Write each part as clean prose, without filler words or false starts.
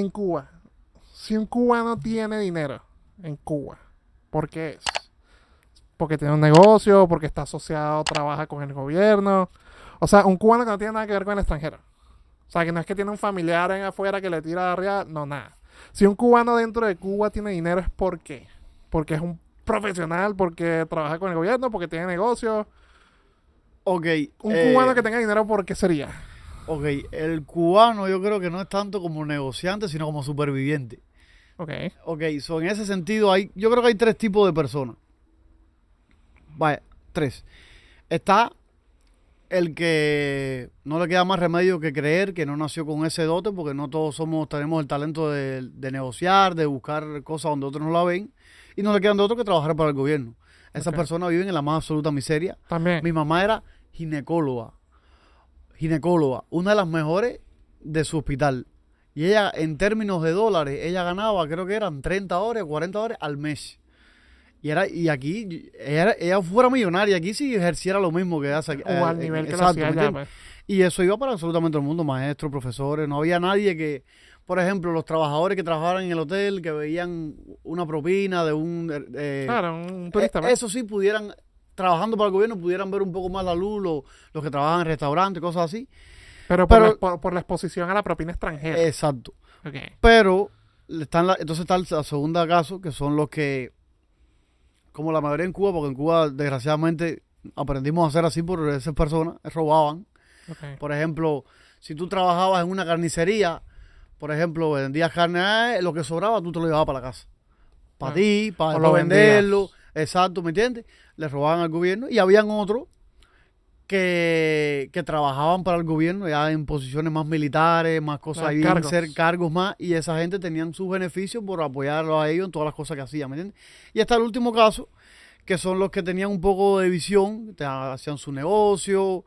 en Cuba, si un cubano tiene dinero en Cuba, ¿por qué es? Porque tiene un negocio, porque está asociado, trabaja con el gobierno. O sea, un cubano que no tiene nada que ver con el extranjero. O sea, que no es que tiene un familiar en afuera que le tira de arriba, no, nada. Si un cubano dentro de Cuba tiene dinero es ¿por qué? Porque es un profesional, porque trabaja con el gobierno, porque tiene negocios. Ok, Un cubano que tenga dinero, ¿por qué sería? ok, el cubano yo creo que no es tanto como negociante, sino como superviviente. Ok, Ok, so en ese sentido yo creo que hay tres tipos de personas. Vaya, tres. Está el que no le queda más remedio que creer que no nació con ese dote, porque no todos tenemos el talento de negociar, de buscar cosas donde otros no la ven, y no le quedan de otro que trabajar para el gobierno. Esas ok. personas viven en la más absoluta miseria. También. Mi mamá era ginecóloga, una de las mejores de su hospital. Y ella, en términos de dólares, ella ganaba, creo que eran 30 horas, 40 horas al mes. Y aquí, ella fuera millonaria, aquí sí ejerciera lo mismo que hace aquí, O al nivel que lo exacto, hacía ¿me allá, entiendes? pues. Y eso iba para absolutamente el mundo, maestros, profesores, no había nadie que, por ejemplo, los trabajadores que trabajaban en el hotel, que veían una propina de Claro, un turista, pues. eso sí pudieran, trabajando para el gobierno, pudieran ver un poco más la luz, los que trabajan en restaurantes, cosas así. Pero Pero, por la exposición a la propina extranjera. exacto. Ok. Pero, entonces está el segundo caso, que son los que como la mayoría en Cuba, porque en Cuba desgraciadamente aprendimos a hacer así por esas personas, robaban. Ok. Por ejemplo, si tú trabajabas en una carnicería, por ejemplo, vendías carne, lo que sobraba tú te lo llevabas para la casa. Para Ah, ti, o para lo vendías. venderlo, exacto, ¿me entiendes? Le robaban al gobierno y habían otros que trabajaban para el gobierno ya en posiciones más militares, más cosas, ahí en ser Cargos. cargos más, y esa gente tenían sus beneficios por apoyarlos a ellos en todas las cosas que hacían, ¿me entiendes? Y hasta el último caso, que son los que tenían un poco de visión, hacían su negocio,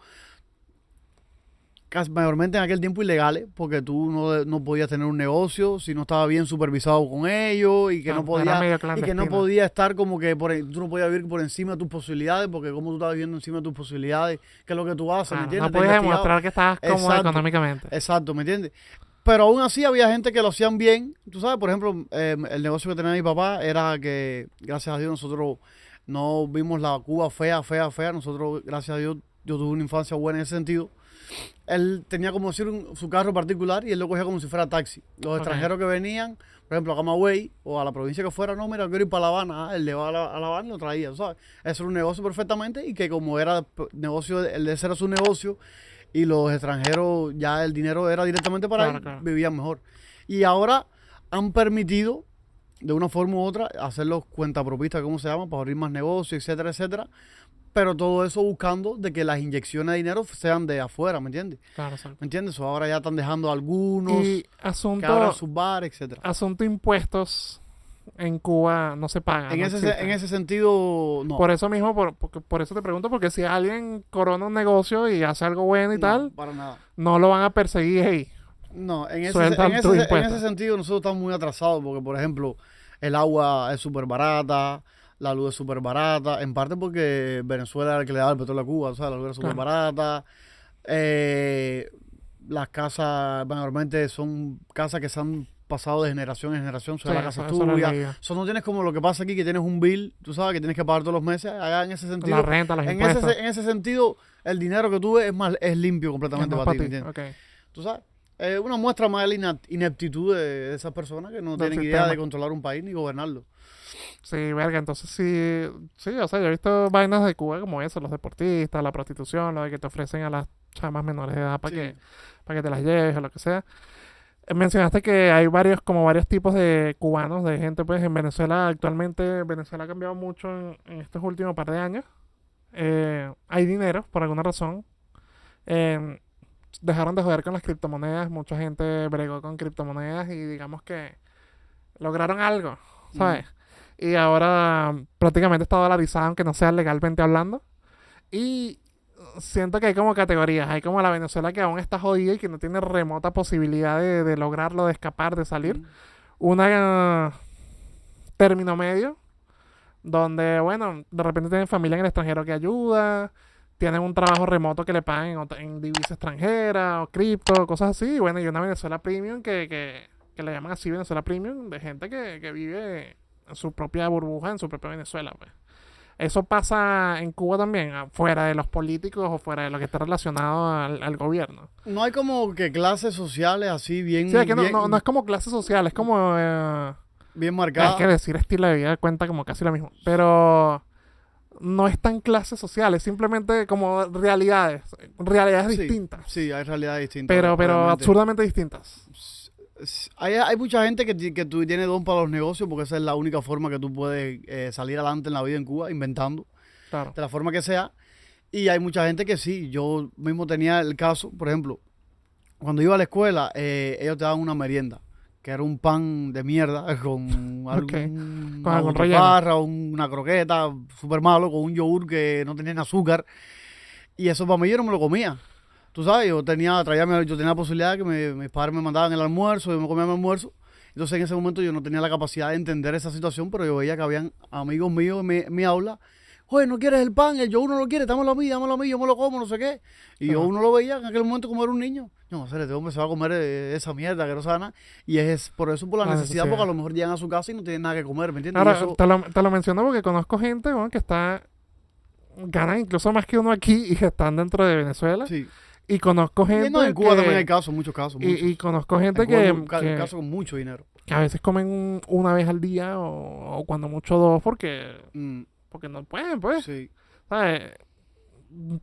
mayormente en aquel tiempo ilegales, porque tú no podías tener un negocio si no estaba bien supervisado con ellos y que no Claro, era podía medio y que no clandestino. podía estar como que tú no podías vivir por encima de tus posibilidades, porque como tú estabas viviendo encima de tus posibilidades, que es lo que tú haces, ¿me Claro, no entiendes? Te podías investigaba. demostrar que estabas cómodo Exacto, económicamente. exacto, ¿me entiendes? Pero aún así había gente que lo hacían bien. Tú sabes, por ejemplo, el negocio que tenía mi papá era que, gracias a Dios, nosotros no vimos la Cuba fea, fea, fea. Nosotros, gracias a Dios, yo tuve una infancia buena en ese sentido. Él tenía como decir su carro particular y él lo cogía como si fuera taxi. Los Ok. extranjeros que venían, por ejemplo, a Camagüey o a la provincia que fuera, no, mira, quiero ir para La Habana. Él le va a La Habana y lo traía, ¿sabes? Eso era un negocio perfectamente y que como era negocio, ese era su negocio y los extranjeros ya el dinero era directamente para Claro, él, claro. vivían mejor. Y ahora han permitido, de una forma u otra, hacerlos cuentapropistas, ¿cómo se llama? Para abrir más negocios, etcétera, etcétera. Pero todo eso buscando de que las inyecciones de dinero sean de afuera, ¿me entiendes? Claro, exacto. ¿Me entiendes? O ahora ya están dejando algunos Y que abran asunto, sus bares, etcétera. asunto impuestos en Cuba no se pagan, no En existen. ese sentido, no. Por eso mismo, por eso te pregunto, porque si alguien corona un negocio y hace algo bueno y No, tal, para nada. no lo van a perseguir, hey, No, sueltan tus en ese impuestos. sentido nosotros estamos muy atrasados porque, por ejemplo, el agua es súper barata, la luz es súper barata, en parte porque Venezuela es el que le da el petróleo a Cuba, o sea, la luz es súper Claro, barata. Eh, las casas mayormente son casas que se han pasado de generación en generación, o sí, sea, la casa es eso lo he tuya. leído. Eso no tienes como lo que pasa aquí, que tienes un bill, tú sabes, que tienes que pagar todos los meses. Allá en ese La sentido, renta, los impuestos, en ese sentido, el dinero que tú ves es limpio es completamente más para para ti, ¿me ti, entiendes? ok, Tú sabes, una muestra más de la ineptitud de esas personas que no del tienen idea de sistema. controlar un país ni gobernarlo. Sí, verga, entonces sí, sí, o sea, yo he visto vainas de Cuba como eso, los deportistas, la prostitución, lo de que te ofrecen a las chamas menores de edad Sí. para que te las lleves o lo que sea. Mencionaste que hay como varios tipos de cubanos, de gente, pues en Venezuela actualmente, Venezuela ha cambiado mucho en estos últimos par de años. Hay dinero, por alguna razón. Eh, Dejaron de joder con las criptomonedas, mucha gente bregó con criptomonedas y digamos que lograron algo, Ujú. ¿sabes? Y ahora prácticamente está dolarizado, aunque no sea legalmente hablando. Y siento que hay como categorías. Hay como la Venezuela que aún está jodida y que no tiene remota posibilidad de lograrlo, de escapar, de salir. Ujú. Una término medio, donde, bueno, de repente tienen familia en el extranjero que ayuda, tienen un trabajo remoto que le pagan en divisa extranjera o cripto, cosas así. Y bueno, y una Venezuela premium que que le llaman así Venezuela Premium, de gente que vive en su propia burbuja, en su propia Venezuela, pues. Eso pasa en Cuba también, fuera de los políticos o fuera de lo que está relacionado al gobierno. No hay como que clases sociales así bien, Sí, es que bien, no es como clase social, es como... bien es marcadas. que decir estilo de vida cuenta como casi lo mismo. Pero no es tan clases sociales, simplemente como realidades Sí, distintas. sí, hay realidades distintas. Pero obviamente. absurdamente distintas. Hay mucha gente que tú tiene don para los negocios porque esa es la única forma que tú puedes salir adelante en la vida en Cuba, inventando, Claro. de la forma que sea. Y hay mucha gente que sí. Yo mismo tenía el caso, por ejemplo, cuando iba a la escuela, ellos te daban una merienda, que era un pan de mierda con Ok. algún, Con una algún relleno. butifarra, una croqueta súper malo, con un yogur que no tenía ni azúcar. Y eso para mí yo no me lo comía. Tú sabes, yo tenía la posibilidad de que mis padres me mandaban el almuerzo, yo me comía mi almuerzo. Entonces en ese momento yo no tenía la capacidad de entender esa situación, pero yo veía que habían amigos míos en mi aula. Oye, ¿no quieres el pan? El yo uno lo quiere, dámelo a mí, yo me lo como, no sé qué. Y yo Ajá. uno lo veía en aquel momento como era un niño. No, este hombre se va a comer esa mierda que no sabe nada. Y por eso, por la La necesidad, porque a necesidad. lo mejor llegan a su casa y no tienen nada que comer, ¿me entiendes? Y Ahora, eso, te lo menciono porque conozco gente, weón, que ganan incluso más que uno aquí y que están dentro de Venezuela. sí. Y conozco Y gente no, en Cuba también hay casos, muchos casos, muchos. y conozco gente En Cuba hay que casos con mucho dinero. a veces comen una vez al día o cuando mucho dos Mm, porque no pueden, pues. sí. ¿Sabes?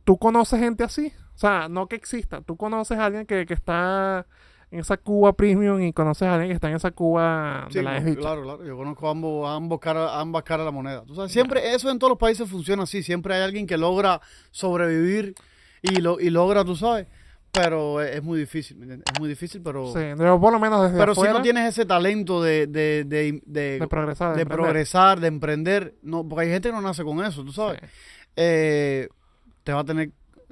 ¿Tú conoces gente así? O sea, no que exista. ¿Tú conoces a alguien que está en esa Cuba premium y conoces a alguien que está en esa Cuba Sí, de la no, desdicha? claro, claro. Yo conozco ambas caras de la moneda. Tú sabes, siempre, eso en todos los países funciona así. Siempre hay alguien que logra sobrevivir y logra, tú sabes. Pero es muy difícil, ¿me entiendes? Es muy difícil, Sí, yo por lo menos desde pero si afuera no tienes ese talento de progresar, de de emprender. progresar, de emprender, no, porque hay gente que no nace con eso, tú sabes. Sí. Te va a tener,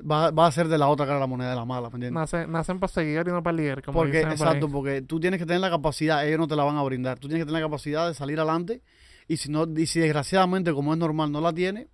va a ser de la otra cara de la moneda, de la mala, ¿me entiendes? Nacen para seguir y no para líder, como Porque, dicen por ahí. exacto, porque tú tienes que tener la capacidad, ellos no te la van a brindar. Tú tienes que tener la capacidad de salir adelante y si desgraciadamente, como es normal, no la tienes,